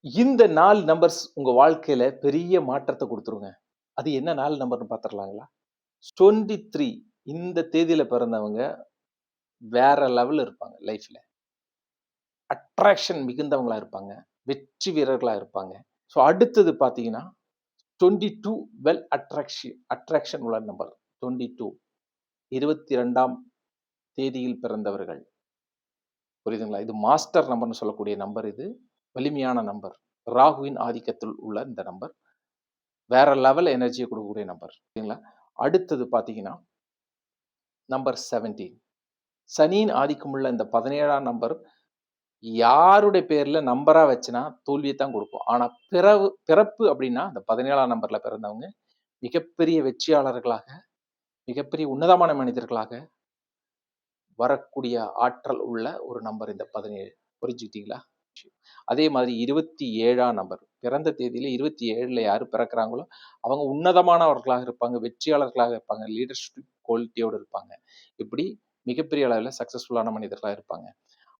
இந்த 4 நம்பர்ஸ் உங்க வாழ்க்கையில பெரிய மாற்றத்த குடுத்துருங்க. அது என்ன 4 நம்பர்ன்னு பாத்துரலாங்களா? 23 இந்த தேதியில பிறந்தவங்க வேற லெவல்ல இருப்பாங்க லைஃப்ல. அட்ராக்ஷன் மிகுந்தவங்களா இருப்பாங்க. வெற்றி வீரர்களா இருப்பாங்க. ஸோ அடுத்தது பாத்தீங்கன்னா, 22 வெல் அட்ராக்ஷன் உள்ள நம்பர். 22 22ஆம் தேதியில் பிறந்தவர்கள். புரியுதுங்களா? இது மாஸ்டர் நம்பர்ன்னு சொல்லக்கூடிய நம்பர் இது. வலிமையான நம்பர். ராகுவின் ஆதிக்கத்தில் உள்ள இந்த நம்பர். வேற லெவல் எனர்ஜிய குடுக்கக்கூடிய நம்பர். சரிங்களா? அடுத்தது பாத்தீங்கன்னா, நம்பர் 17. சனியின் ஆதிக்கமுள்ள இந்த 17ஆம் நம்பர் யாருடைய பேர்ல நம்பரா வச்சுனா தோல்விய தான் குடுக்கும். ஆனா பிறப்பு அப்படின்னா, அந்த 17ஆம் நம்பர்ல பிறந்தவங்க மிகப்பெரிய வெற்றியாளர்களாக, மிகப்பெரிய உன்னதமான மனிதர்களாக வரக்கூடிய ஆற்றல் உள்ள ஒரு நம்பர் இந்த 17. புரிஞ்சுக்கிட்டீங்களா? அதே மாதிரி 27ஆம் நம்பர். பிறந்த தேதியில 27ல யாரு பிறக்குறாங்களோ, அவங்க உன்னதமானவர்களாக இருப்பாங்க, வெற்றியாளர்களாக இருப்பாங்க, லீடர்ஷிப் குவாலிட்டியோட இருப்பாங்க. இப்படி மிகப்பெரிய அளவுல சக்சஸ்ஃபுல்லான மனிதர்களா இருப்பாங்க.